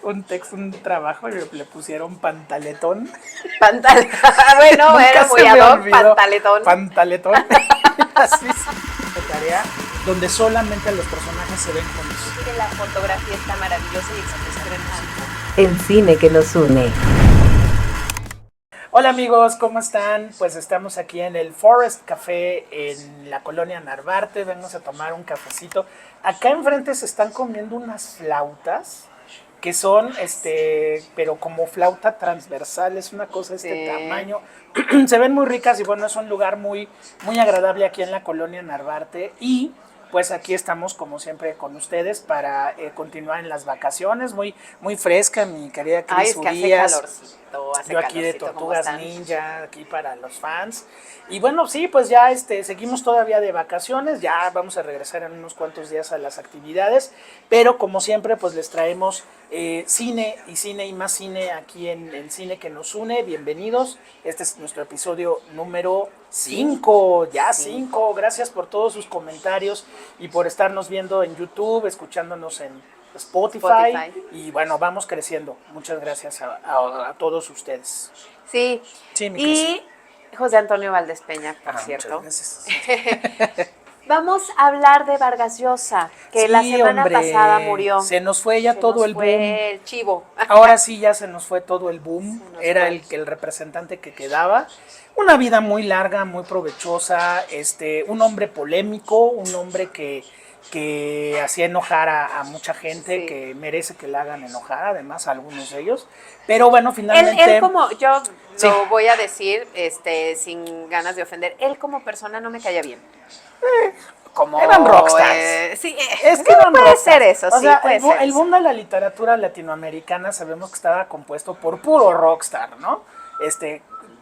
un trabajo y le pusieron pantaletón. Bueno, Nunca era se muy me ad hoc, olvidó. pantaletón. Pantaletón. Así es. De tarea donde solamente los personajes se ven con eso. Que la fotografía está maravillosa y excelente. El cine que nos une. Hola amigos, ¿cómo están? Pues estamos aquí en el Forest Café en la colonia Narvarte. Vamos a tomar un cafecito. Acá enfrente se están comiendo unas flautas que son, pero como flauta transversal, es una cosa de este tamaño. Se ven muy ricas y bueno, es un lugar muy, muy agradable aquí en la colonia Narvarte. Y pues aquí estamos como siempre con ustedes para continuar en las vacaciones, muy, muy fresca mi querida Cris. Ay, es que Urias. hace calorcito, Yo aquí de ¿cómo Tortugas están? Ninja, aquí para los fans. Y bueno, sí, pues ya seguimos todavía de vacaciones, ya vamos a regresar en unos cuantos días a las actividades, pero como siempre pues les traemos cine y más cine aquí en el Cine que nos une. Bienvenidos, este es nuestro episodio número 5, ya 5. Gracias por todos sus comentarios y por estarnos viendo en YouTube, escuchándonos en Spotify. Y bueno, vamos creciendo. Muchas gracias a todos ustedes. Sí, Sí, mi y José Antonio Valdés Peña, por Muchas cierto. gracias. Vamos a hablar de Vargas Llosa, que la semana pasada murió. Se nos fue ya todo el boom. El chivo. Ahora sí ya se nos fue todo el boom. Era el representante que quedaba. Una vida muy larga, muy provechosa, un hombre polémico, un hombre que hacía enojar a mucha gente, sí, que merece que la hagan enojar, además a algunos de ellos. Pero bueno, finalmente... Él como, yo sí lo voy a decir sin ganas de ofender, él como persona no me caía bien. Como eran rockstars. Sí, es que eran puede rockstars. Ser eso, o sí, sea, puede ser. El boom de la literatura latinoamericana sabemos que estaba compuesto por puro rockstar, ¿no?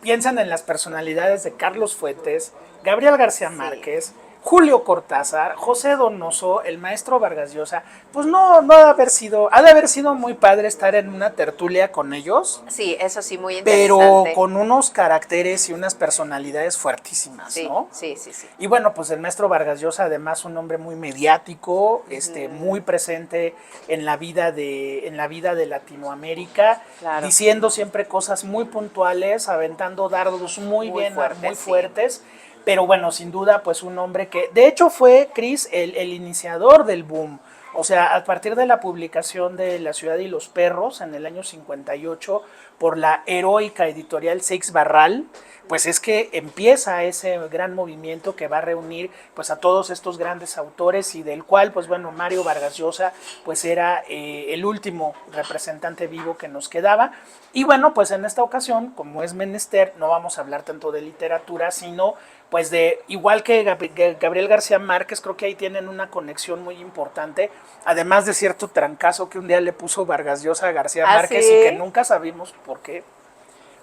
Piensan en las personalidades de Carlos Fuentes, Gabriel García Márquez, Julio Cortázar, José Donoso, el maestro Vargas Llosa. Pues no ha de haber sido muy padre estar en una tertulia con ellos. Sí, eso sí, muy interesante. Pero con unos caracteres y unas personalidades fuertísimas, sí, ¿no? Sí. Y bueno, pues el maestro Vargas Llosa, además un hombre muy mediático, muy presente en la vida de Latinoamérica, claro, diciendo siempre cosas muy puntuales, aventando dardos muy fuertes. Sí. Pero bueno, sin duda, pues un hombre que, de hecho fue, Cris, el iniciador del boom. O sea, a partir de la publicación de La ciudad y los perros en el año 58 por la heroica editorial Seix Barral, pues es que empieza ese gran movimiento que va a reunir pues a todos estos grandes autores y del cual pues bueno, Mario Vargas Llosa pues era el último representante vivo que nos quedaba. Y bueno, pues en esta ocasión, como es menester, no vamos a hablar tanto de literatura, sino pues de, igual que Gabriel García Márquez, creo que ahí tienen una conexión muy importante, además de cierto trancazo que un día le puso Vargas Llosa a García Márquez, ¿sí? Y que nunca sabimos por qué.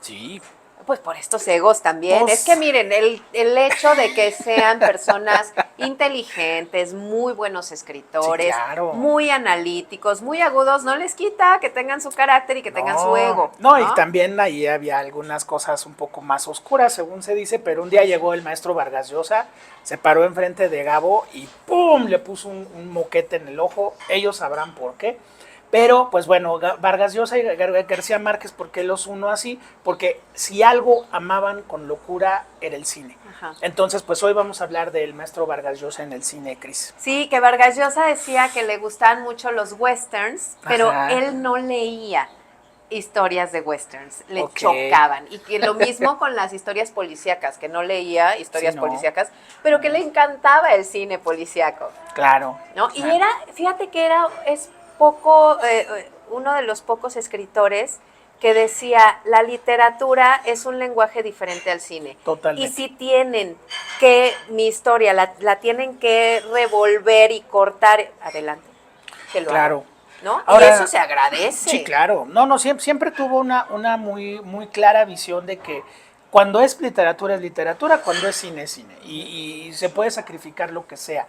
Sí. Pues por estos egos también. Pues, es que miren, el hecho de que sean personas inteligentes, muy buenos escritores, sí, claro, muy analíticos, muy agudos, no les quita que tengan su carácter y que tengan su ego. No, y también ahí había algunas cosas un poco más oscuras, según se dice, pero un día llegó el maestro Vargas Llosa, se paró enfrente de Gabo y ¡pum! Le puso un moquete en el ojo. Ellos sabrán por qué. Pero, pues bueno, Vargas Llosa y García Márquez, ¿por qué los uno así? Porque si algo amaban con locura era el cine. Ajá. Entonces, pues hoy vamos a hablar del maestro Vargas Llosa en el cine, Cris. Sí, que Vargas Llosa decía que le gustaban mucho los westerns, pero él no leía historias de westerns, le chocaban. Y que lo mismo con las historias policíacas, que no leía historias policíacas, pero que le encantaba el cine policíaco. Claro. ¿No? Claro. Y fíjate que es poco, uno de los pocos escritores que decía, la literatura es un lenguaje diferente al cine. Totalmente. Y si tienen que, mi historia, la tienen que revolver y cortar, adelante, que lo hagan, ¿no? Ahora, y eso se agradece. Sí, claro. No, siempre tuvo una muy, muy clara visión de que cuando es literatura, cuando es cine, es cine. Y se puede sacrificar lo que sea.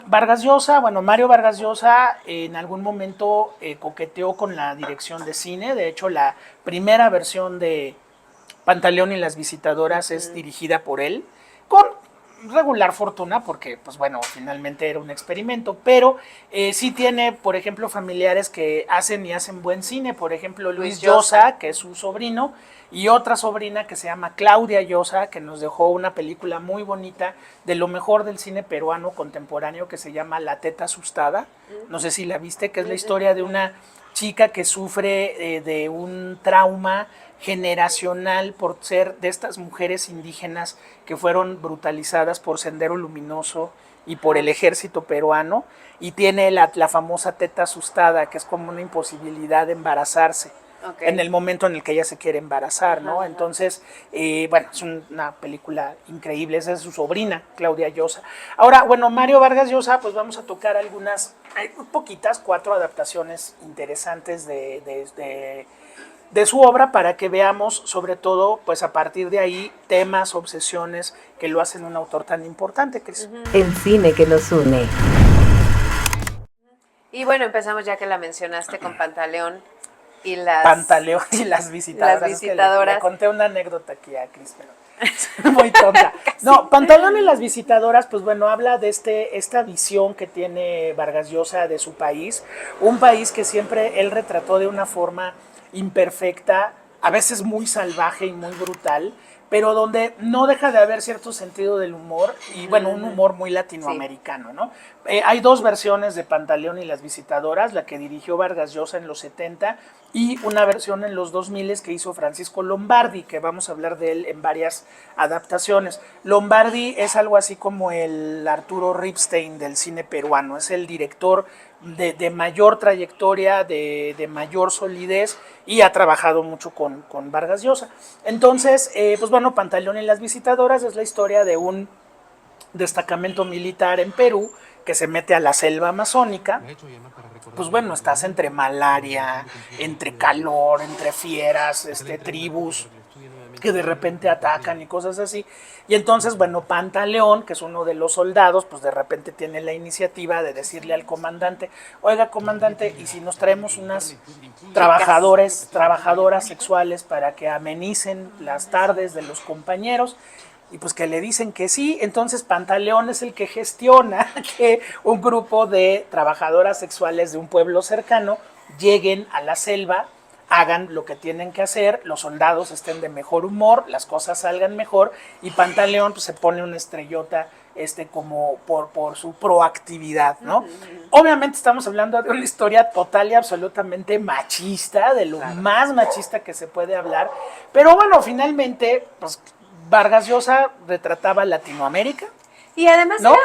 Vargas Llosa, Mario Vargas Llosa en algún momento coqueteó con la dirección de cine. De hecho, la primera versión de Pantaleón y las visitadoras es dirigida por él, con regular fortuna, porque pues bueno, finalmente era un experimento, pero sí tiene, por ejemplo, familiares que hacen buen cine, por ejemplo, Luis Llosa, que es su sobrino, y otra sobrina que se llama Claudia Llosa, que nos dejó una película muy bonita de lo mejor del cine peruano contemporáneo que se llama La teta asustada, no sé si la viste, que es la historia de una chica que sufre de un trauma generacional por ser de estas mujeres indígenas que fueron brutalizadas por Sendero Luminoso y por el ejército peruano, y tiene la famosa teta asustada, que es como una imposibilidad de embarazarse. Okay. En el momento en el que ella se quiere embarazar, ¿no? Entonces, bueno, es una película increíble, esa es su sobrina, Claudia Llosa. Ahora, bueno, Mario Vargas Llosa, pues vamos a tocar algunas, hay poquitas, 4 adaptaciones interesantes de su obra para que veamos, sobre todo, pues a partir de ahí, temas, obsesiones que lo hacen un autor tan importante, Cris. El cine que nos une. Y bueno, empezamos ya que la mencionaste con Pantaleón y las visitadoras. Las visitadoras. Le conté una anécdota aquí a Cris, pero muy tonta. No, Pantaleón y las visitadoras, pues bueno, habla de esta visión que tiene Vargas Llosa de su país, un país que siempre él retrató de una forma imperfecta, a veces muy salvaje y muy brutal, pero donde no deja de haber cierto sentido del humor y bueno, un humor muy latinoamericano, ¿no? Hay 2 versiones de Pantaleón y las visitadoras, la que dirigió Vargas Llosa en los 70 y una versión en los 2000 que hizo Francisco Lombardi, que vamos a hablar de él en varias adaptaciones. Lombardi es algo así como el Arturo Ripstein del cine peruano, es el director de mayor trayectoria, de mayor solidez, y ha trabajado mucho con Vargas Llosa. Entonces, pues bueno, Pantaleón y las visitadoras es la historia de un destacamento militar en Perú que se mete a la selva amazónica. Pues bueno, estás entre malaria, entre calor, entre fieras, tribus que de repente atacan y cosas así. Y entonces, bueno, Pantaleón, que es uno de los soldados, pues de repente tiene la iniciativa de decirle al comandante, oiga, comandante, ¿y si nos traemos unas trabajadoras sexuales para que amenicen las tardes de los compañeros? Y pues que le dicen que sí. Entonces Pantaleón es el que gestiona que un grupo de trabajadoras sexuales de un pueblo cercano lleguen a la selva, hagan lo que tienen que hacer, los soldados estén de mejor humor, las cosas salgan mejor, y Pantaleón pues se pone una estrellota como por su proactividad, ¿no? Obviamente estamos hablando de una historia total y absolutamente machista, de lo más machista que se puede hablar, pero bueno, finalmente, pues Vargas Llosa retrataba Latinoamérica. Y además, ¿no?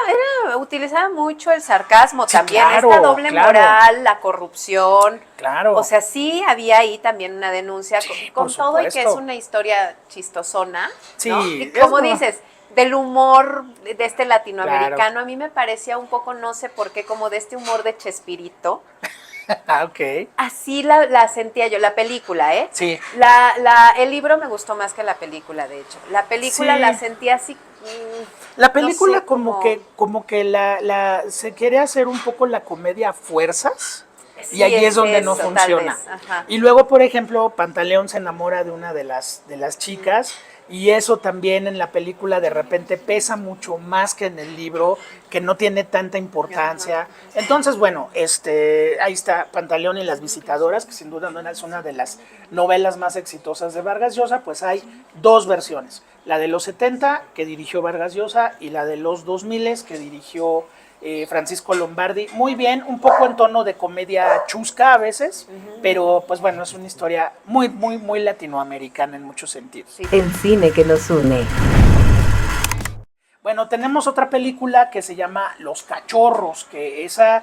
utilizaba mucho el sarcasmo, sí, también, claro, esta doble moral, la corrupción. Claro. O sea, sí había ahí también una denuncia con todo, y que es una historia chistosona. Sí. ¿no? Y como dices, del humor de este latinoamericano, claro. A mí me parecía un poco, no sé por qué, como de este humor de Chespirito. Ok. Así la sentía yo, la película, ¿eh? Sí. El libro me gustó más que la película, de hecho. La película sí. La sentía así. La película no sé, como que se quiere hacer un poco la comedia a fuerzas. Sí, y ahí es donde no funciona. Y luego, por ejemplo, Pantaleón se enamora de una de las chicas. Y eso también en la película de repente pesa mucho más que en el libro, que no tiene tanta importancia. Ajá. Entonces, bueno, ahí está Pantaleón y las visitadoras, que sin duda es una de las novelas más exitosas de Vargas Llosa. Pues hay 2 versiones, la de los 70 que dirigió Vargas Llosa y la de los 2000 que dirigió Francisco Lombardi. Muy bien, un poco en tono de comedia chusca a veces, pero pues bueno, es una historia muy, muy, muy latinoamericana en muchos sentidos. Sí. El cine que nos une. Bueno, tenemos otra película que se llama Los Cachorros, que ese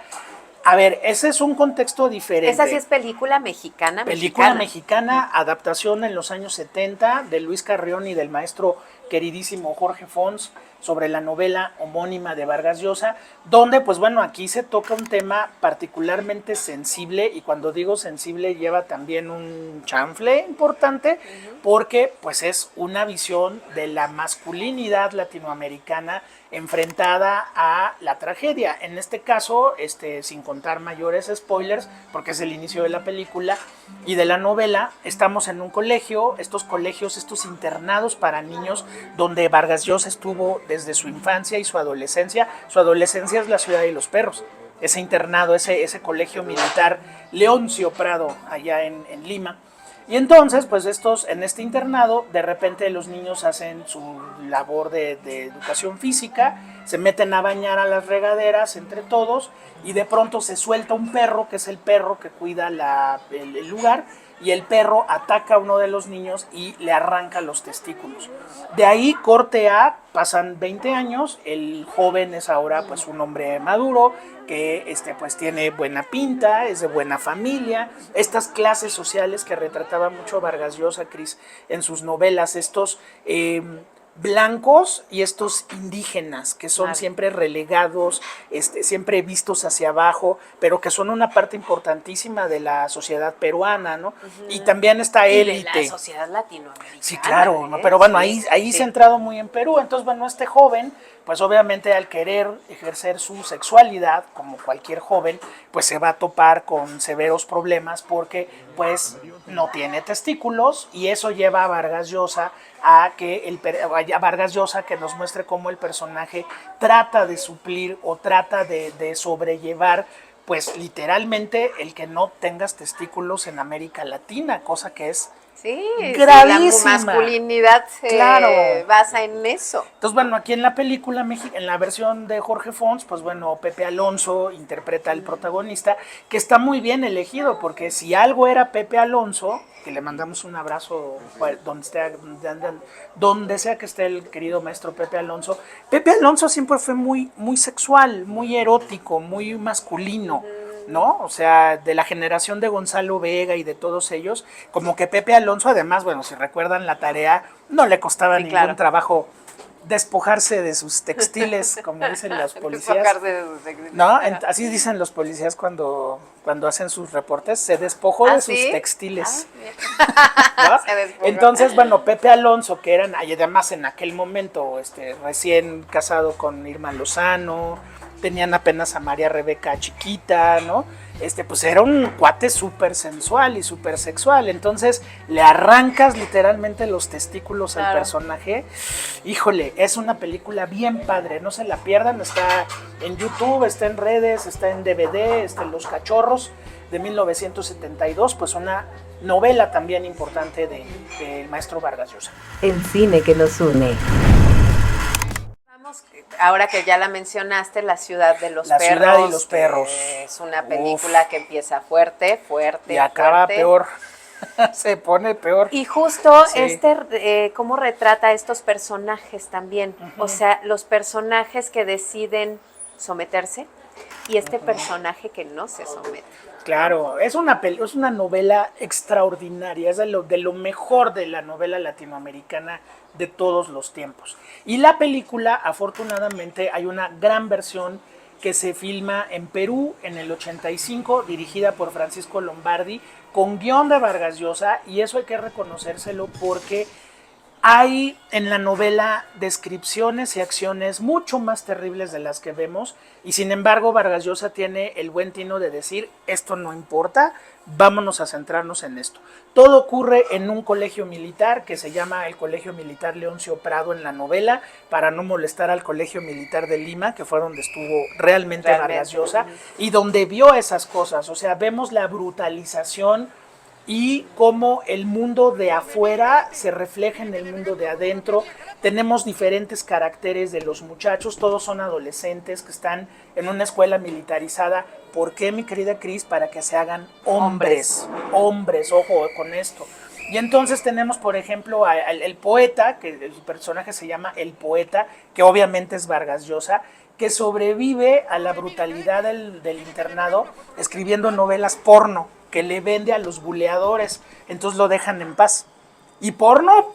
es un contexto diferente. Esa sí es película mexicana. Película mexicana, adaptación en los años 70 de Luis Carrión y del maestro queridísimo Jorge Fons, sobre la novela homónima de Vargas Llosa, donde pues bueno, aquí se toca un tema particularmente sensible, y cuando digo sensible lleva también un chanfle importante, porque pues es una visión de la masculinidad latinoamericana enfrentada a la tragedia. En este caso, sin contar mayores spoilers, porque es el inicio de la película y de la novela, estamos en un colegio, estos internados para niños, donde Vargas Llosa estuvo desde su infancia y su adolescencia. Su adolescencia es la Ciudad de los Perros, ese internado, ese colegio militar Leoncio Prado, allá en Lima. Y entonces, pues en este internado, de repente los niños hacen su labor de educación física, se meten a bañar a las regaderas entre todos, y de pronto se suelta un perro, que es el perro que cuida el lugar, y el perro ataca a uno de los niños y le arranca los testículos. De ahí, corte A, pasan 20 años, el joven es ahora pues un hombre maduro, que pues tiene buena pinta, es de buena familia, estas clases sociales que retrataba mucho Vargas Llosa, Cris, en sus novelas, estos blancos y estos indígenas que son siempre relegados, siempre vistos hacia abajo, pero que son una parte importantísima de la sociedad peruana, ¿no? Y también esta élite. De la sociedad latinoamericana. Sí, claro, ¿no? Pero bueno, ahí centrado muy en Perú. Entonces, bueno, este joven, pues obviamente al querer ejercer su sexualidad, como cualquier joven, pues se va a topar con severos problemas porque pues no tiene testículos, y eso lleva a Vargas Llosa a que nos muestre cómo el personaje trata de suplir o trata de sobrellevar, pues literalmente, el que no tengas testículos en América Latina, cosa que es gravísima. La masculinidad se basa en eso. Entonces, bueno, aquí en la película, en la versión de Jorge Fons, pues bueno, Pepe Alonso interpreta al protagonista, que está muy bien elegido, porque si algo era Pepe Alonso, que le mandamos un abrazo donde sea que esté el querido maestro Pepe Alonso siempre fue muy, muy sexual, muy erótico, muy masculino, ¿no? O sea, de la generación de Gonzalo Vega y de todos ellos, como que Pepe Alonso, además, bueno, si recuerdan la tarea, no le costaba ningún trabajo despojarse de sus textiles, como dicen los policías. ¿No? Así dicen los policías cuando hacen sus reportes, se despojó de sus textiles. ¿No? Entonces, bueno, Pepe Alonso, que eran, además en aquel momento, recién casado con Irma Lozano, tenían apenas a María Rebeca chiquita, ¿no? Pues era un cuate súper sensual y súper sexual. Entonces le arrancas literalmente los testículos al personaje. Híjole, es una película bien padre, no se la pierdan. Está en YouTube, está en redes, está en DVD, está en Los Cachorros, de 1972, pues una novela también importante del maestro Vargas Llosa. El cine que nos une. Ahora que ya la mencionaste, La Ciudad de los Perros. La Ciudad y los Perros. Es una película que empieza fuerte. Y acaba peor. Se pone peor. Y justo cómo retrata a estos personajes también. O sea, los personajes que deciden someterse y personaje que no se somete. Claro, es una novela extraordinaria, es de lo mejor de la novela latinoamericana de todos los tiempos. Y la película, afortunadamente, hay una gran versión que se filma en Perú en el 85, dirigida por Francisco Lombardi, con guión de Vargas Llosa, y eso hay que reconocérselo porque hay en la novela descripciones y acciones mucho más terribles de las que vemos, y sin embargo Vargas Llosa tiene el buen tino de decir, esto no importa, vámonos a centrarnos en esto. Todo ocurre en un colegio militar que se llama el Colegio Militar Leoncio Prado en la novela, para no molestar al Colegio Militar de Lima, que fue donde estuvo realmente Vargas Llosa, y donde vio esas cosas. O sea, vemos la brutalización y cómo el mundo de afuera se refleja en el mundo de adentro. Tenemos diferentes caracteres de los muchachos, todos son adolescentes que están en una escuela militarizada. ¿Por qué, mi querida Cris? Para que se hagan hombres, ojo con esto. Y entonces tenemos, por ejemplo, el poeta, que el personaje se llama El Poeta, que obviamente es Vargas Llosa, que sobrevive a la brutalidad del internado escribiendo novelas porno, que le vende a los buleadores, entonces lo dejan en paz. Y porno,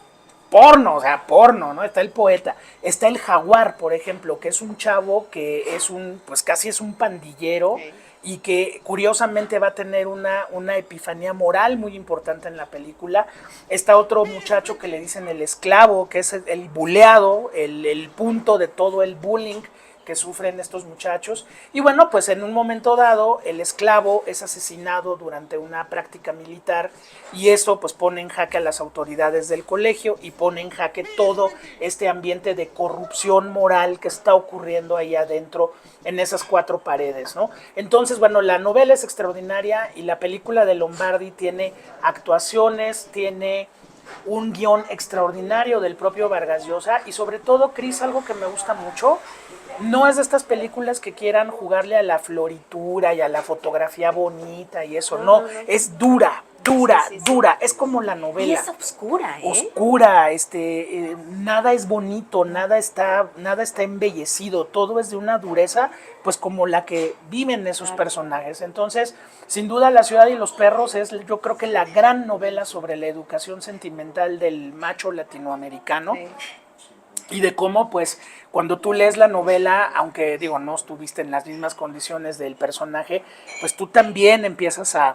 o sea, porno, ¿no? Está El Poeta. Está El Jaguar, por ejemplo, que es un chavo que es pues casi es un pandillero, y que curiosamente va a tener una epifanía moral muy importante en la película. Está otro muchacho que le dicen el esclavo, que es el buleado, el punto de todo el bullying que sufren estos muchachos. Y bueno, pues en un momento dado el esclavo es asesinado durante una práctica militar y eso pues pone en jaque a las autoridades del colegio y pone en jaque todo este ambiente de corrupción moral que está ocurriendo ahí adentro en esas 4 paredes, ¿no? Entonces, bueno, la novela es extraordinaria y la película de Lombardi tiene actuaciones, tiene un guión extraordinario del propio Vargas Llosa y sobre todo, Cris, algo que me gusta mucho, no es de estas películas que quieran jugarle a la floritura y a la fotografía bonita y eso, no. Es dura, dura, es como la novela. Y es oscura, Oscura, nada es bonito, nada está embellecido, todo es de una dureza, pues como la que viven esos personajes. Entonces, sin duda, La ciudad y los perros es, yo creo que la gran novela sobre la educación sentimental del macho latinoamericano. Sí. Y de cómo, pues, cuando tú lees la novela, aunque, digo, no estuviste en las mismas condiciones del personaje, pues tú también empiezas a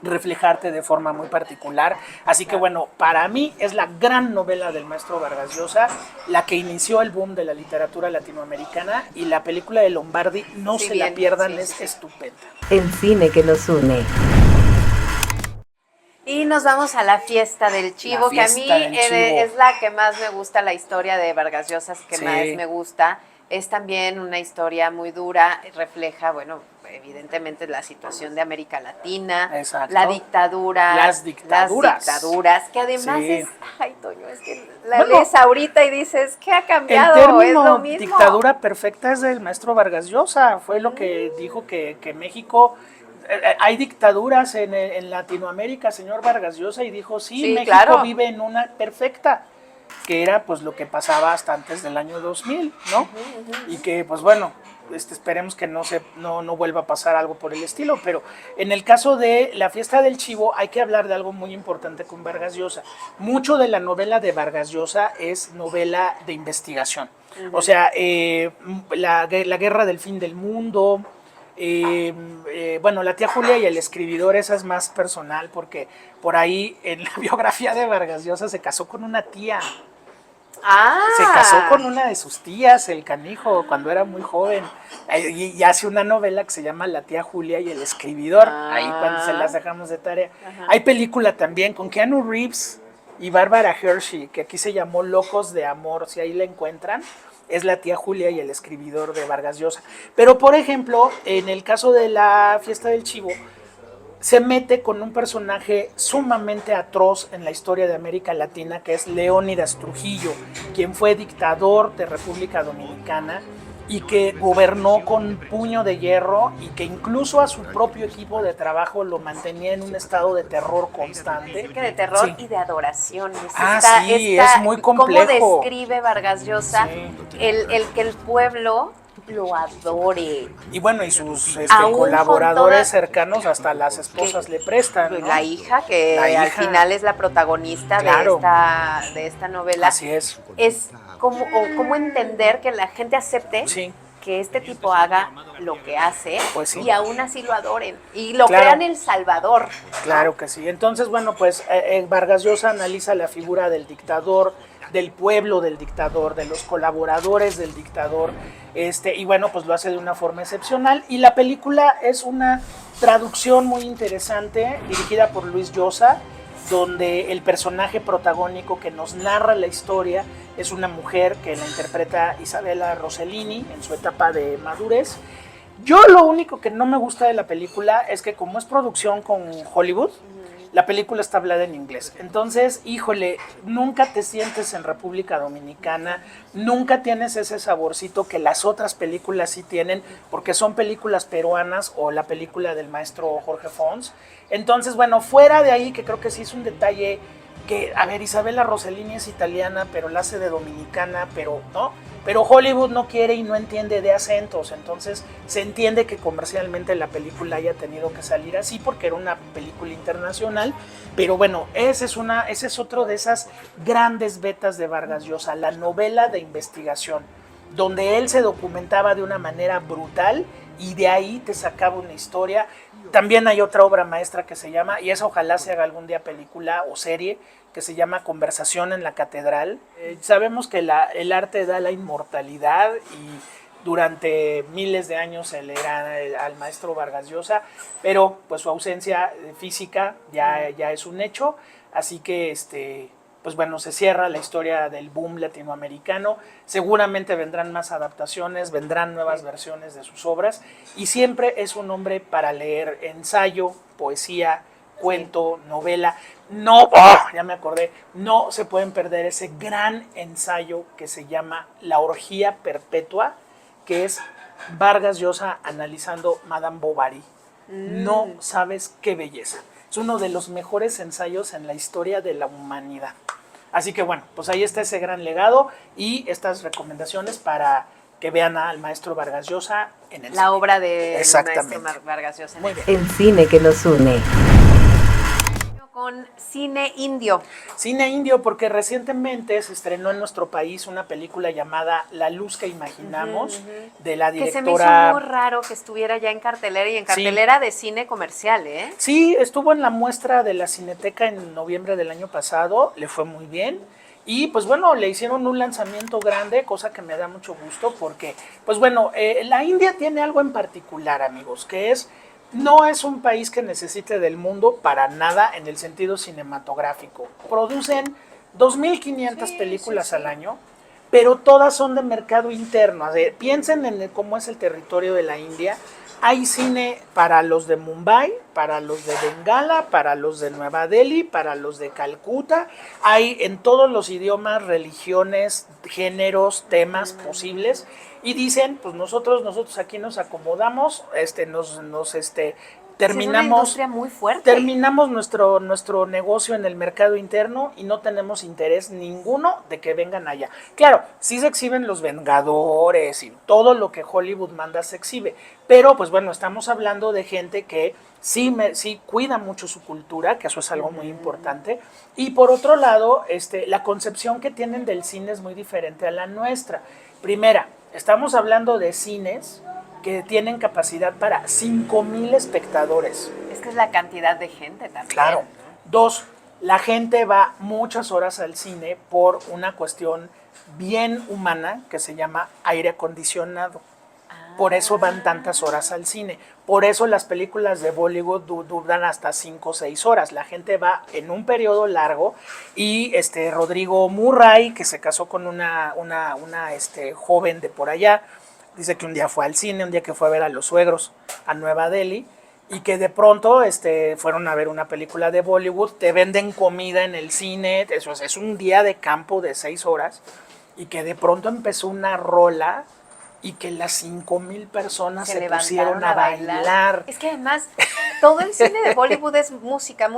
reflejarte de forma muy particular. Así que bueno, para mí es la gran novela del maestro Vargas Llosa, la que inició el boom de la literatura latinoamericana, y la película de Lombardi, no se la pierdan, es estupenda. El cine que nos une. Y nos vamos a La fiesta del chivo, que a mí es la que más me gusta, la historia de Vargas Llosa que más me gusta. Es también una historia muy dura, refleja, bueno, evidentemente la situación de América Latina, la dictadura, las dictaduras, que además es, ay, Toño, es que la lees ahorita y dices, ¿qué ha cambiado? El término es lo mismo. Dictadura perfecta es del maestro Vargas Llosa, fue lo que dijo que México... Hay dictaduras en Latinoamérica, señor Vargas Llosa, y dijo, sí, México vive en una perfecta, que era pues lo que pasaba hasta antes del año 2000, ¿no? Y que pues bueno, esperemos que no vuelva a pasar algo por el estilo, pero en el caso de La fiesta del chivo hay que hablar de algo muy importante con Vargas Llosa. Mucho de la novela de Vargas Llosa es novela de investigación, o sea, la guerra del fin del mundo. Bueno, La tía Julia y el escribidor, esa es más personal, porque por ahí en la biografía de Vargas Llosa se casó con una tía. Se casó con una de sus tías, el canijo, cuando era muy joven, y hace una novela que se llama La tía Julia y el escribidor. Ahí cuando se las dejamos de tarea. Hay película también con Keanu Reeves y Bárbara Hershey, que aquí se llamó Locos de Amor, si ahí la encuentran. Es La tía Julia y el escribidor de Vargas Llosa. Pero, por ejemplo, en el caso de La fiesta del chivo, se mete con un personaje sumamente atroz en la historia de América Latina, que es Leónidas Trujillo, quien fue dictador de República Dominicana y que gobernó con puño de hierro y que incluso a su propio equipo de trabajo lo mantenía en un estado de terror constante. Que de terror y de adoración. Es muy complejo. ¿Cómo describe Vargas Llosa el que el pueblo lo adore? Y bueno, y sus colaboradores cercanos, hasta las esposas le prestan, ¿no? La hija, que al final es la protagonista de esta novela. Así es. Es cómo entender que la gente acepte que este tipo haga lo que hace, y aún así lo adoren y lo crean el Salvador. Claro que sí. Entonces, bueno, pues Vargas Llosa analiza la figura del dictador, del pueblo del dictador, de los colaboradores del dictador, y bueno, pues lo hace de una forma excepcional. Y la película es una traducción muy interesante, dirigida por Luis Llosa, donde el personaje protagónico que nos narra la historia es una mujer que la interpreta Isabella Rossellini en su etapa de madurez. Yo lo único que no me gusta de la película es que como es producción con Hollywood, la película está hablada en inglés. Entonces, híjole, nunca te sientes en República Dominicana, nunca tienes ese saborcito que las otras películas sí tienen, porque son películas peruanas o la película del maestro Jorge Fons. Entonces, bueno, fuera de ahí, que creo que sí es un detalle que, a ver, Isabella Rossellini es italiana, pero la hace de dominicana, pero no. Pero Hollywood no quiere y no entiende de acentos, entonces se entiende que comercialmente la película haya tenido que salir así porque era una película internacional, pero bueno, ese es otro de esas grandes vetas de Vargas Llosa, la novela de investigación, donde él se documentaba de una manera brutal y de ahí te sacaba una historia. También hay otra obra maestra que se llama, y esa ojalá se haga algún día película o serie, que se llama Conversación en la Catedral. Sabemos que el arte da la inmortalidad y durante miles de años se le era al maestro Vargas Llosa, pero pues su ausencia física ya es un hecho, así que pues bueno, se cierra la historia del boom latinoamericano, seguramente vendrán más adaptaciones, vendrán nuevas versiones de sus obras, y siempre es un hombre para leer ensayo, poesía, cuento, novela. No, ya me acordé, no se pueden perder ese gran ensayo que se llama La orgía perpetua, que es Vargas Llosa analizando Madame Bovary. No sabes qué belleza. Es uno de los mejores ensayos en la historia de la humanidad. Así que bueno, pues ahí está ese gran legado y estas recomendaciones para que vean al maestro Vargas Llosa en el cine. La obra del maestro Vargas Llosa. Muy bien. El cine que nos une. Con cine indio. Cine indio, porque recientemente se estrenó en nuestro país una película llamada La luz que imaginamos, de la directora... Que se me hizo muy raro que estuviera ya en cartelera y en cartelera de cine comercial, ¿eh? Sí, estuvo en la muestra de la Cineteca en noviembre del año pasado, le fue muy bien. Y pues bueno, le hicieron un lanzamiento grande, cosa que me da mucho gusto porque, pues bueno, la India tiene algo en particular, amigos, que es... No es un país que necesite del mundo para nada en el sentido cinematográfico. Producen 2.500 películas al año, pero todas son de mercado interno. O sea, piensen en cómo es el territorio de la India. Hay cine para los de Mumbai, para los de Bengala, para los de Nueva Delhi, para los de Calcuta. Hay en todos los idiomas, religiones, géneros, temas posibles. Y dicen, pues nosotros aquí nos acomodamos, terminamos, es una industria muy fuerte. Terminamos nuestro negocio en el mercado interno y no tenemos interés ninguno de que vengan allá. Claro, sí se exhiben los Vengadores y todo lo que Hollywood manda se exhibe, pero pues bueno, estamos hablando de gente que sí cuida mucho su cultura, que eso es algo muy importante, y por otro lado, la concepción que tienen del cine es muy diferente a la nuestra. Primera, estamos hablando de cines que tienen capacidad para 5,000 espectadores. Es que es la cantidad de gente también. Claro. 2, la gente va muchas horas al cine por una cuestión bien humana que se llama aire acondicionado. Por eso van tantas horas al cine. Por eso las películas de Bollywood duran hasta 5 o 6 horas. La gente va en un periodo largo y Rodrigo Murray, que se casó con una joven de por allá, dice que un día fue al cine, un día que fue a ver a los suegros a Nueva Delhi y que de pronto fueron a ver una película de Bollywood, te venden comida en el cine, eso es un día de campo de 6 horas y que de pronto empezó una rola y que las 5,000 personas se pusieron a bailar. Es que además todo el cine de Bollywood es música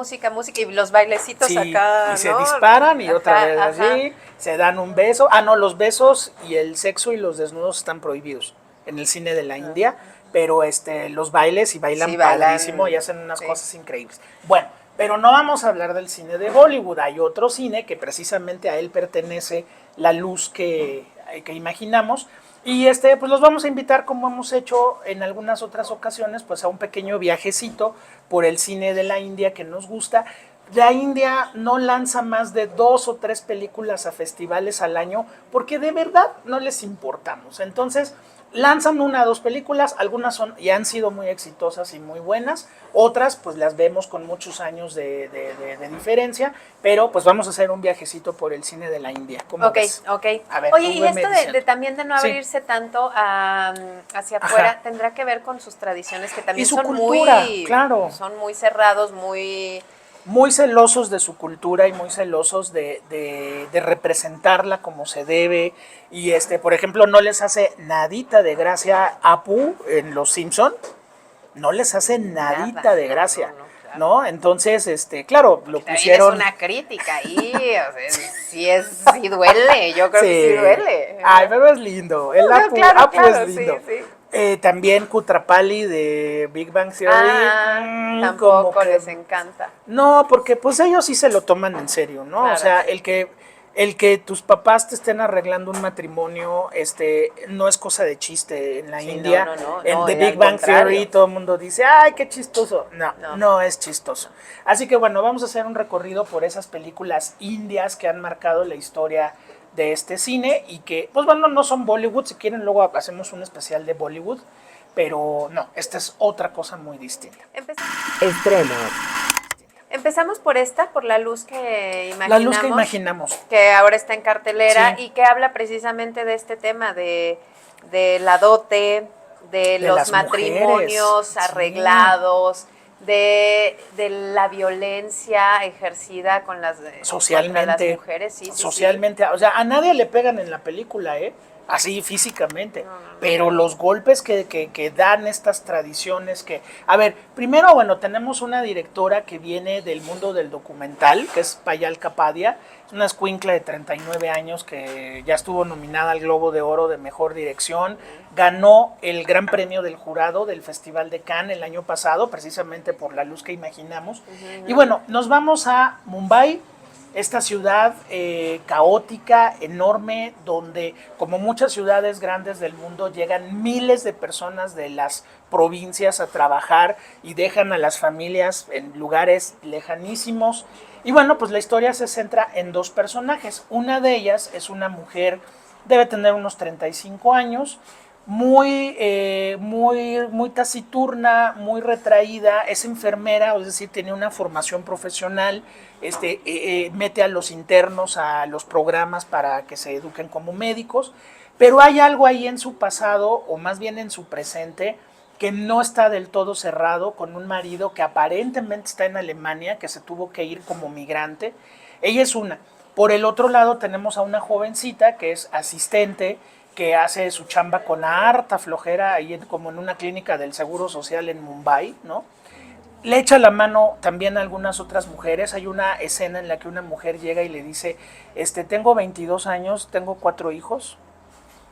y los bailecitos acá, y se disparan y otra vez así, se dan un beso. No, los besos y el sexo y los desnudos están prohibidos en el cine de la India, pero los bailes y bailan padrísimo y hacen unas cosas increíbles. Bueno, pero no vamos a hablar del cine de Bollywood, hay otro cine que precisamente a él pertenece La luz que imaginamos. Y pues los vamos a invitar, como hemos hecho en algunas otras ocasiones, pues a un pequeño viajecito por el cine de la India que nos gusta. La India no lanza más de 2 o 3 películas a festivales al año porque de verdad no les importamos. Entonces lanzan 1 o 2 películas, algunas son y han sido muy exitosas y muy buenas, otras pues las vemos con muchos años de diferencia, pero pues vamos a hacer un viajecito por el cine de la India. ¿Cómo ves? Ok. A ver, oye, y esto también de no abrirse tanto hacia afuera, tendrá que ver con sus tradiciones que también son cultura, claro. Son muy cerrados, muy celosos de su cultura y muy celosos de representarla como se debe. Y por ejemplo, no les hace nadita de gracia Apu en Los Simpson. No les hace nadita de gracia. ¿No? Entonces, claro, lo pusieron... Es una crítica ahí, o sea, sí duele, yo creo que sí duele. Ay, pero es lindo, el Apu es lindo. Sí. También Kutrapali de Big Bang Theory. Tampoco les encanta. No, porque pues ellos sí se lo toman en serio, ¿no? Claro. O sea, el que tus papás te estén arreglando un matrimonio, no es cosa de chiste en la India. En The Big Bang Theory todo el mundo dice, ay, qué chistoso. No es chistoso. Así que bueno, vamos a hacer un recorrido por esas películas indias que han marcado la historia de este cine y que, pues bueno, no son Bollywood, si quieren luego hacemos un especial de Bollywood, pero no, esta es otra cosa muy distinta. Estrenos. Empezamos por La luz que imaginamos. La luz que imaginamos. Que ahora está en cartelera Sí. y que habla precisamente de este tema de la dote, de los matrimonios mujeres, arreglados, de la violencia ejercida con socialmente, contra las mujeres. Sí, socialmente, o sea, a nadie le pegan en la película, así físicamente, pero los golpes que dan estas tradiciones que, a ver, primero, bueno, tenemos una directora que viene del mundo del documental, que es Payal Kapadia, es una escuincla de 39 años que ya estuvo nominada al Globo de Oro de Mejor Dirección, ganó el Gran Premio del Jurado del Festival de Cannes el año pasado, precisamente por La luz que imaginamos, y bueno, nos vamos a Mumbai, esta ciudad caótica, enorme, donde como muchas ciudades grandes del mundo llegan miles de personas de las provincias a trabajar y dejan a las familias en lugares lejanísimos. Y bueno, pues la historia se centra en dos personajes. Una de ellas es una mujer, debe tener unos 35 años, muy taciturna, muy retraída, es enfermera, es decir, tiene una formación profesional, mete a los internos a los programas para que se eduquen como médicos, pero hay algo ahí en su pasado, o más bien en su presente, que no está del todo cerrado, con un marido que aparentemente está en Alemania, que se tuvo que ir como migrante. Ella es una. Por el otro lado tenemos a una jovencita que es asistente, que hace su chamba con harta flojera ahí como en una clínica del Seguro Social en Mumbai, ¿no? Le echa la mano también a algunas otras mujeres. Hay una escena en la que una mujer llega y le dice, tengo 22 años, tengo 4 hijos.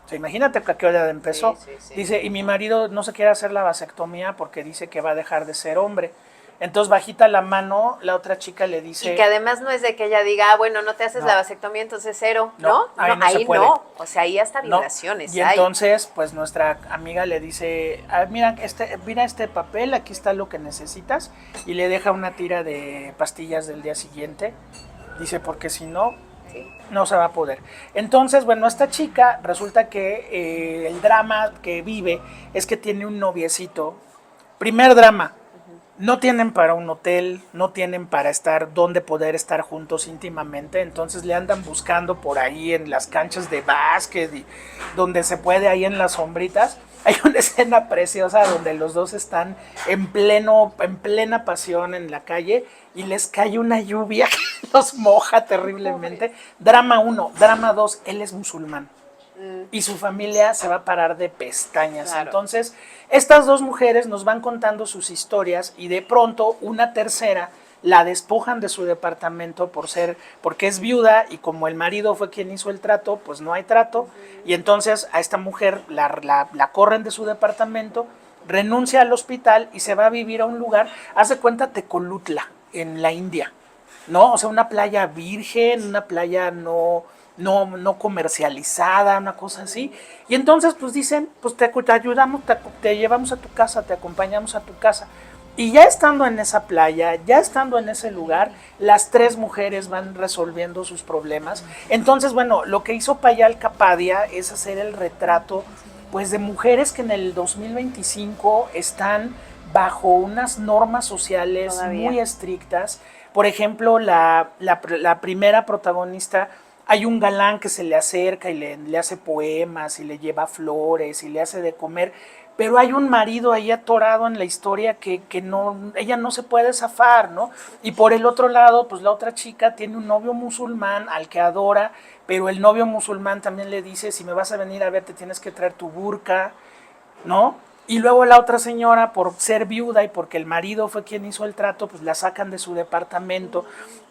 O sea, imagínate a qué hora empezó. Sí. Dice, y mi marido no se quiere hacer la vasectomía porque dice que va a dejar de ser hombre. Entonces, bajita la mano, la otra chica le dice... Y que además no es de que ella diga, bueno, no te haces la vasectomía, entonces cero, ¿no? Ahí no. O sea, ahí hasta violaciones. Y entonces, pues nuestra amiga le dice, mira este papel, aquí está lo que necesitas, y le deja una tira de pastillas del día siguiente. Dice, porque si no, no se va a poder. Entonces, bueno, esta chica resulta que el drama que vive es que tiene un noviecito. Primer drama. No tienen para un hotel, no tienen para estar donde poder estar juntos íntimamente, entonces le andan buscando por ahí en las canchas de básquet y donde se puede, ahí en las sombritas. Hay una escena preciosa donde los dos están en plena pasión en la calle y les cae una lluvia que los moja terriblemente. Drama 1, drama 2, él es musulmán. Y su familia se va a parar de pestañas. Claro. Entonces, estas dos mujeres nos van contando sus historias y de pronto una tercera la despojan de su departamento porque es viuda y como el marido fue quien hizo el trato, pues no hay trato. Y entonces a esta mujer la corren de su departamento, renuncia al hospital y se va a vivir a un lugar, haz de cuenta Tecolutla, en la India, ¿no? O sea, una playa virgen, una playa no comercializada, una cosa así. Y entonces pues dicen, pues te ayudamos, te llevamos a tu casa, te acompañamos a tu casa. Y ya estando en esa playa, ya estando en ese lugar, las tres mujeres van resolviendo sus problemas. Entonces, bueno, lo que hizo Payal Kapadia es hacer el retrato pues de mujeres que en el 2025 están bajo unas normas sociales todavía muy estrictas. Por ejemplo, la primera protagonista, hay un galán que se le acerca y le hace poemas y le lleva flores y le hace de comer, pero hay un marido ahí atorado en la historia que ella no se puede zafar, ¿no? Y por el otro lado, pues la otra chica tiene un novio musulmán al que adora, pero el novio musulmán también le dice, si me vas a venir a ver te tienes que traer tu burka, ¿no? Y luego la otra señora, por ser viuda y porque el marido fue quien hizo el trato, pues la sacan de su departamento.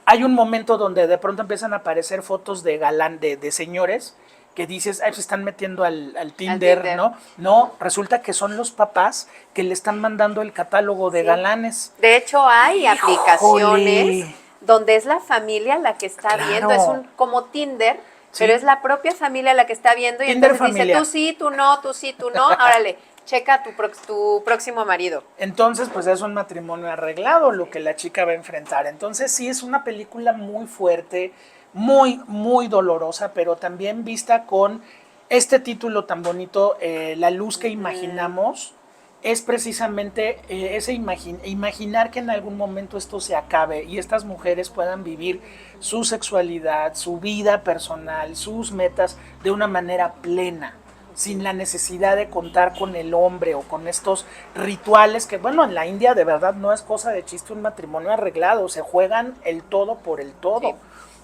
Hay un momento donde de pronto empiezan a aparecer fotos de galán, de señores, que dices, ay, se están metiendo al Tinder, ¿no? No, resulta que son los papás que le están mandando el catálogo de galanes. De hecho, hay aplicaciones donde es la familia la que está viendo, es como Tinder, pero es la propia familia la que está viendo y Tinder entonces familia. Dice, tú sí, tú no, tú sí, tú no, órale. Checa tu próximo marido. Entonces, pues es un matrimonio arreglado lo que la chica va a enfrentar. Entonces, sí, es una película muy fuerte, muy, muy dolorosa, pero también vista con este título tan bonito, La luz que imaginamos, es precisamente ese imaginar que en algún momento esto se acabe y estas mujeres puedan vivir su sexualidad, su vida personal, sus metas de una manera plena, sin la necesidad de contar con el hombre o con estos rituales que, bueno, en la India de verdad no es cosa de chiste un matrimonio arreglado, se juegan el todo por el todo. Sí.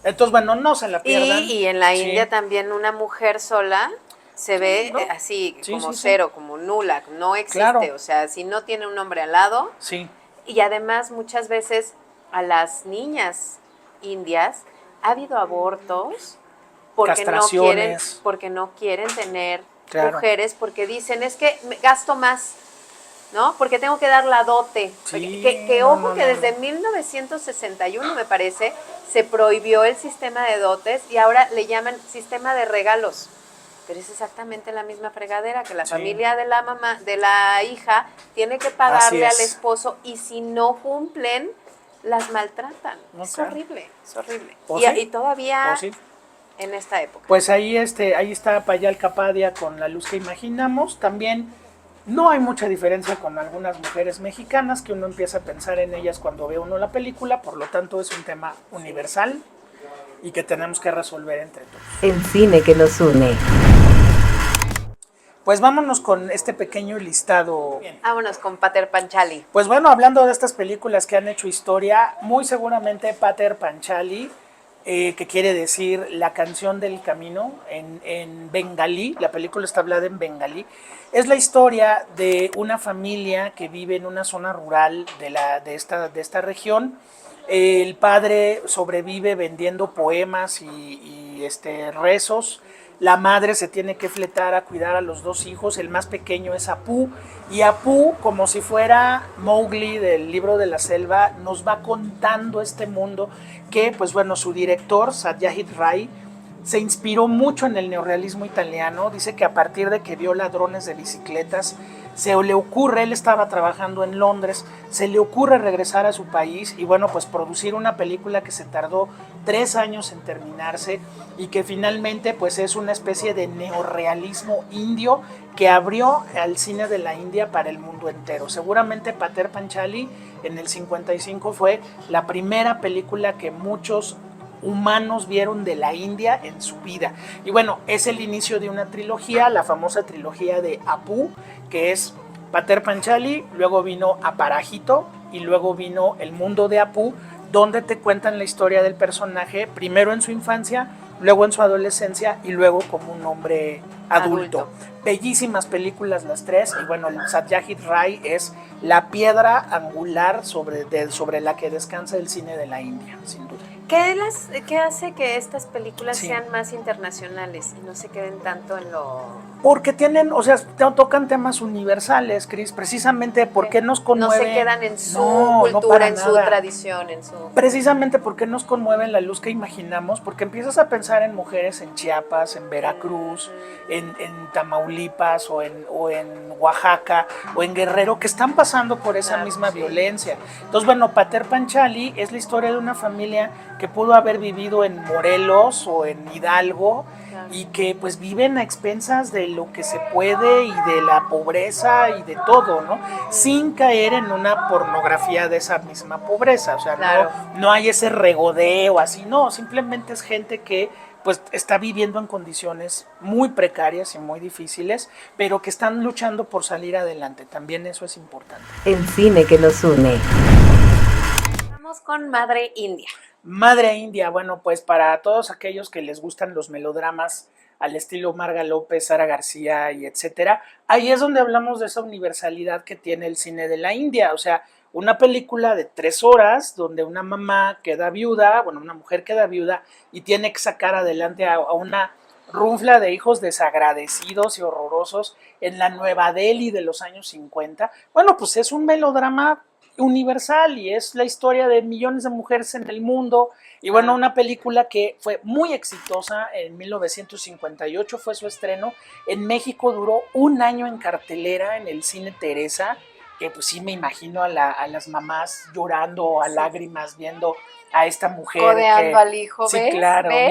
Entonces, bueno, no se la pierdan. Y en la India también una mujer sola se ve así, como cero, como nula, no existe. O sea, si no tiene un hombre al lado. Sí. Y además muchas veces a las niñas indias ha habido abortos porque no quieren tener mujeres, porque dicen, es que gasto más, ¿no? Porque tengo que dar la dote. Sí, que desde 1961, me parece, se prohibió el sistema de dotes y ahora le llaman sistema de regalos. Pero es exactamente la misma fregadera, que la familia de la mamá, de la hija, tiene que pagarle al esposo y si no cumplen, las maltratan. Es horrible, es horrible. Y todavía en esta época. Pues ahí está Payal Capadia con La luz que imaginamos. También no hay mucha diferencia con algunas mujeres mexicanas que uno empieza a pensar en ellas cuando ve uno la película, por lo tanto es un tema universal y que tenemos que resolver entre todos. El cine que nos une. Pues vámonos con este pequeño listado. Vámonos con Pater Panchali. Pues bueno, hablando de estas películas que han hecho historia, muy seguramente Pater Panchali, que quiere decir la canción del camino en bengalí, la película está hablada en bengalí, es la historia de una familia que vive en una zona rural de esta región. El padre sobrevive vendiendo poemas y rezos. La madre se tiene que fletar a cuidar a los dos hijos, el más pequeño es Apu, y Apu, como si fuera Mowgli del libro de la selva, nos va contando este mundo que, pues bueno, su director, Satyajit Ray, se inspiró mucho en el neorrealismo italiano. Dice que a partir de que vio Ladrones de bicicletas, se le ocurre, él estaba trabajando en Londres, se le ocurre regresar a su país y bueno, pues producir una película que se tardó 3 años en terminarse y que finalmente pues es una especie de neorrealismo indio que abrió al cine de la India para el mundo entero. Seguramente Pater Panchali en el 55 fue la primera película que muchos humanos vieron de la India en su vida. Y bueno, es el inicio de una trilogía, la famosa trilogía de Apu, que es Pater Panchali, luego vino Aparajito y luego vino El mundo de Apu, donde te cuentan la historia del personaje, primero en su infancia, luego en su adolescencia y luego como un hombre adulto. Bellísimas películas las tres, y bueno, el Satyajit Ray es la piedra angular sobre la que descansa el cine de la India, sin duda. ¿Qué hace que estas películas sean más internacionales y no se queden tanto en lo...? Porque tocan temas universales, Cris, precisamente porque nos conmueven. No se quedan en su cultura, en su tradición, en su... Precisamente porque nos conmueven La luz que imaginamos, porque empiezas a pensar en mujeres en Chiapas, en Veracruz, en Tamaulipas o en Oaxaca o en Guerrero, que están pasando por esa misma violencia. Entonces, bueno, Pater Panchali es la historia de una familia que pudo haber vivido en Morelos o en Hidalgo y que pues viven a expensas de lo que se puede y de la pobreza y de todo, ¿no? Sin caer en una pornografía de esa misma pobreza, o sea, no hay ese regodeo así, no, simplemente es gente que pues está viviendo en condiciones muy precarias y muy difíciles, pero que están luchando por salir adelante, también eso es importante. El cine que nos une. Vamos con Madre India. Madre India, bueno, pues para todos aquellos que les gustan los melodramas al estilo Marga López, Sara García y etcétera, ahí es donde hablamos de esa universalidad que tiene el cine de la India, o sea, una película de 3 horas donde una mamá queda viuda, bueno, una mujer queda viuda y tiene que sacar adelante a una runfla de hijos desagradecidos y horrorosos en la Nueva Delhi de los años 50. Bueno, pues es un melodrama universal y es la historia de millones de mujeres en el mundo y bueno, una película que fue muy exitosa. En 1958 fue su estreno, en México duró 1 año en cartelera en el Cine Teresa que pues sí me imagino a las mamás llorando a lágrimas viendo a esta mujer. Codeando al hijo, sí, ¿ves? claro, ¿ves?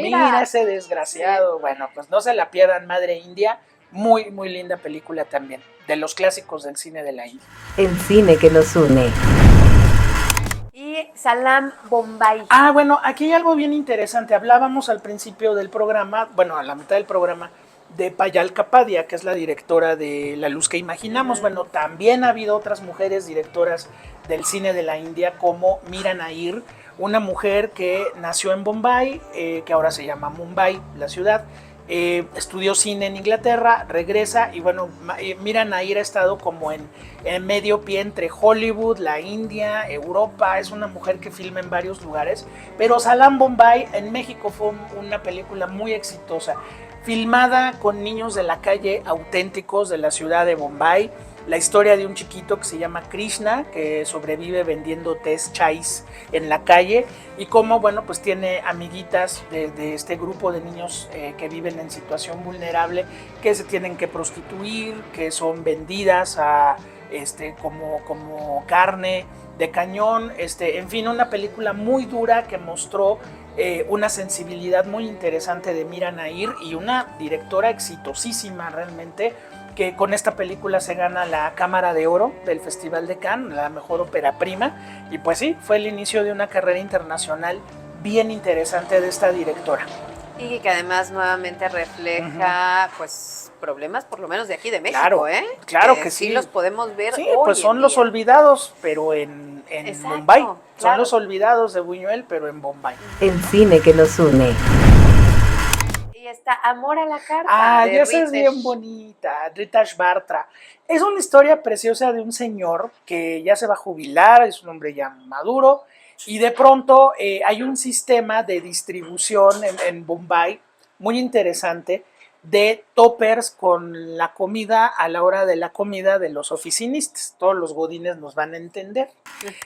mira ese desgraciado. Sí. Bueno, pues no se la pierdan, Madre India, muy, muy linda película también, de los clásicos del cine de la India. El cine que nos une. Y Salaam Bombay. Bueno, aquí hay algo bien interesante. Hablábamos al principio del programa, bueno, a la mitad del programa, de Payal Kapadia, que es la directora de La Luz que Imaginamos. Bueno, también ha habido otras mujeres directoras del cine de la India, como Mira Nair, una mujer que nació en Bombay, que ahora se llama Mumbai, la ciudad. Estudió cine en Inglaterra, regresa y bueno, Mira Nair ha estado como en medio pie entre Hollywood, la India, Europa. Es una mujer que filma en varios lugares, pero Salaam Bombay en México fue una película muy exitosa, filmada con niños de la calle auténticos de la ciudad de Bombay. La historia de un chiquito que se llama Krishna, que sobrevive vendiendo tés chais en la calle, y cómo, bueno, pues tiene amiguitas de este grupo de niños que viven en situación vulnerable, que se tienen que prostituir, que son vendidas a como carne de cañón, en fin, una película muy dura que mostró una sensibilidad muy interesante de Mira Nair, y una directora exitosísima realmente, que con esta película se gana la Cámara de Oro del Festival de Cannes, la mejor ópera prima, y pues sí, fue el inicio de una carrera internacional bien interesante de esta directora. Y que además nuevamente refleja, pues, problemas por lo menos de aquí de México, claro, Claro que sí. Sí los podemos ver sí, hoy pues son en los día. Olvidados, pero en Exacto, Bombay. Claro. Son los Olvidados de Buñuel, pero en Bombay. El cine que nos une. Y está Amor a la Carta. Ya esa es bien bonita, Ritesh Bartra. Es una historia preciosa de un señor que ya se va a jubilar, es un hombre ya maduro, y de pronto hay un sistema de distribución en Bombay muy interesante, de toppers con la comida a la hora de la comida de los oficinistas. Todos los godines nos van a entender.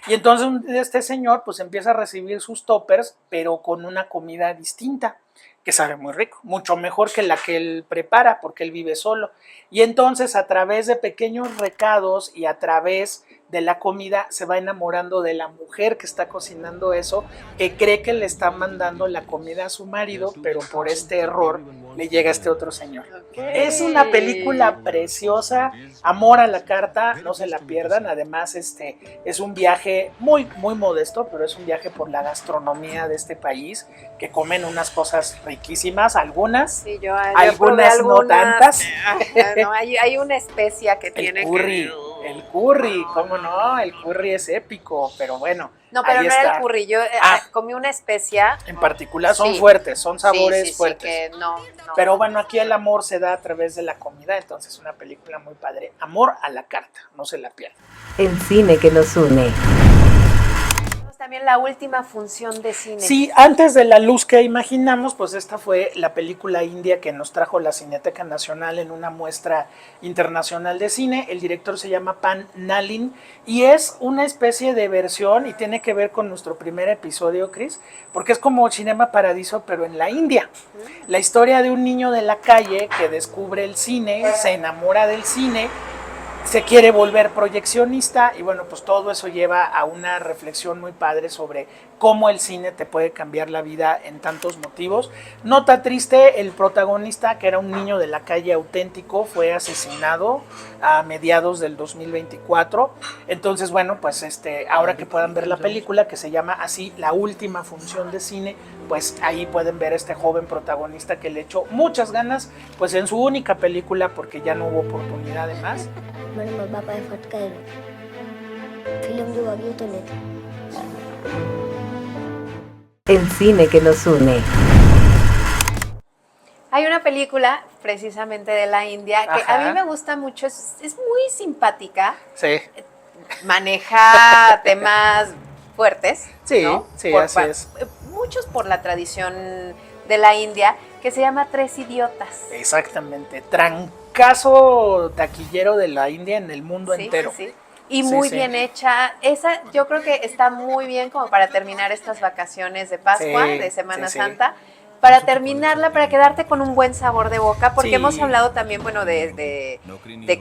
Y entonces este señor pues empieza a recibir sus toppers, pero con una comida distinta, que sabe muy rico, mucho mejor que la que él prepara, porque él vive solo. Y entonces, a través de pequeños recados y a través de la comida, se va enamorando de la mujer que está cocinando eso, que cree que le está mandando la comida a su marido, pero por este error le llega a este otro señor. Okay. Es una película preciosa, Amor a la Carta, no se la pierdan. Además, es un viaje muy, muy modesto, pero es un viaje por la gastronomía de este país, que comen unas cosas riquísimas, algunas, sí, algunas no tantas. No, hay una especia que tiene curry. El curry, ¿cómo no? El curry es épico, pero bueno. No, pero no era el curry, yo comí una especia. En particular son fuertes, son sabores fuertes. Sí, que no. Pero bueno, aquí el amor se da a través de la comida, entonces una película muy padre. Amor a la Carta, no se la pierdan. El cine que nos une. También la última función de cine. Sí, antes de La Luz que Imaginamos, pues esta fue la película india que nos trajo la Cineteca Nacional en una muestra internacional de cine. El director se llama Pan Nalin y es una especie de versión, y tiene que ver con nuestro primer episodio, Cris, porque es como Cinema Paradiso, pero en la India. La historia de un niño de la calle que descubre el cine, se enamora del cine, se quiere volver proyeccionista, y bueno, pues todo eso lleva a una reflexión muy padre sobre cómo el cine te puede cambiar la vida en tantos motivos. Nota triste, el protagonista, que era un niño de la calle auténtico, fue asesinado a mediados del 2024. Entonces, bueno, pues ahora que puedan ver la película, que se llama así, La Última Función de Cine, pues ahí pueden ver a este joven protagonista que le echó muchas ganas, pues en su única película, porque ya no hubo oportunidad de más. El cine que nos une. Hay una película precisamente de la India que a mí me gusta mucho, es muy simpática. Sí. Maneja temas fuertes. Sí, ¿no? Sí, así es. Muchos por la tradición de la India, que se llama Tres Idiotas. Exactamente, trancazo taquillero de la India en el mundo entero. Sí. Y muy bien hecha. Esa yo creo que está muy bien como para terminar estas vacaciones de Pascua, de Semana Santa. para terminarla, para quedarte con un buen sabor de boca, porque Sí. hemos hablado también, bueno, de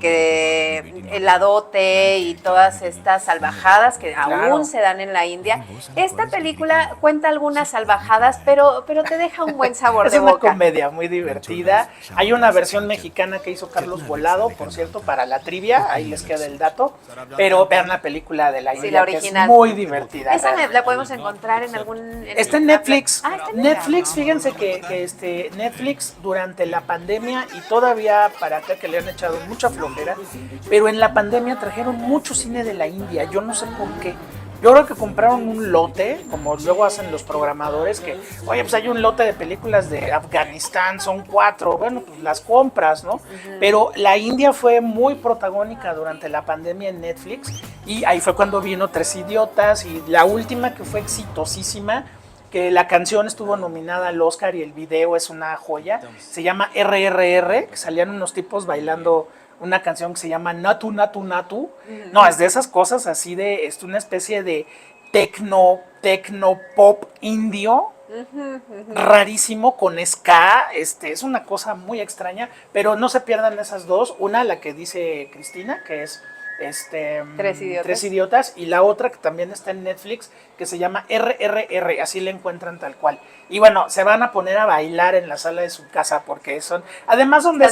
que el adote y todas estas salvajadas que Claro. aún se dan en la India. Esta película cuenta algunas salvajadas, pero te deja un buen sabor Es de una boca. comedia muy divertida. Hay una versión mexicana que hizo Carlos Volado, por cierto, para la trivia, ahí les queda el dato. Pero vean la película de la India, Sí, la que es original. muy divertida. Esa realmente. la podemos encontrar en algún... Está en Netflix. Ah, está en Netflix, fíjense que Netflix durante la pandemia y todavía para acá que le han echado mucha flojera, pero en la pandemia trajeron mucho cine de la India, yo no sé por qué. Yo creo que compraron un lote, como luego hacen los programadores, que, oye, pues hay un lote de películas de Afganistán, son 4, bueno, pues las compras, ¿no? Pero la India fue muy protagónica durante la pandemia en Netflix, y ahí fue cuando vino Tres Idiotas, y la última que fue exitosísima, que la canción estuvo nominada al Oscar y el video es una joya, se llama RRR, que salían unos tipos bailando una canción que se llama Natu Natu Natu. No, es de esas cosas así de, es una especie de tecno pop indio, rarísimo, con ska, es una cosa muy extraña, pero no se pierdan esas dos, una la que dice Cristina, que es Tres Idiotas, y la otra que también está en Netflix, que se llama RRR, así la encuentran tal cual. Y bueno, se van a poner a bailar en la sala de su casa, porque además son de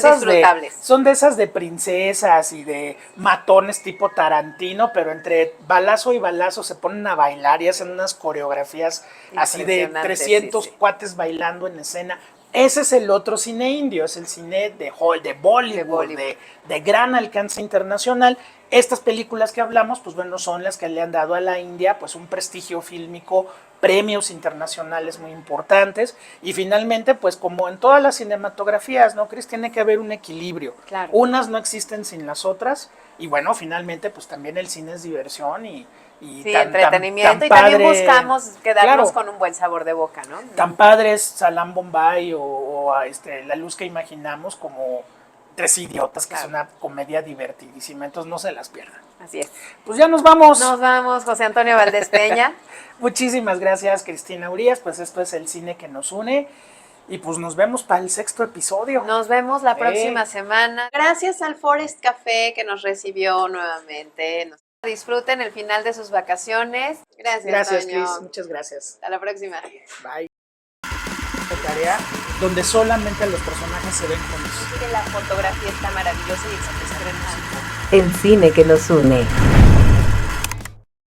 esas de princesas y de matones tipo Tarantino, pero entre balazo y balazo se ponen a bailar y hacen unas coreografías así de 300 cuates bailando en escena. Ese es el otro cine indio, es el cine de Bollywood, de gran alcance internacional. Estas películas que hablamos, pues bueno, son las que le han dado a la India pues un prestigio fílmico, premios internacionales muy importantes, y finalmente, pues como en todas las cinematografías, ¿no, Cris? Tiene que haber un equilibrio. Claro. Unas no existen sin las otras, y bueno, finalmente, pues también el cine es diversión y sí, entretenimiento, y también buscamos quedarnos con un buen sabor de boca, ¿no? Tan padre es Salam Bombay o La luz que imaginamos como Tres Idiotas, que es una comedia divertidísima, entonces no se las pierdan. Así es. Pues ya nos vamos. Nos vamos, José Antonio Valdés Peña. Muchísimas gracias, Cristina Urías, pues esto es El Cine que nos une. Y pues nos vemos para el 6º episodio. Nos vemos la próxima semana. Gracias al Forest Café que nos recibió nuevamente. Disfruten el final de sus vacaciones. Gracias, Cris. Muchas gracias. Hasta la próxima. Bye. Esta tarea donde solamente los personajes se ven juntos. La fotografía está maravillosa y excelente. El cine que nos une.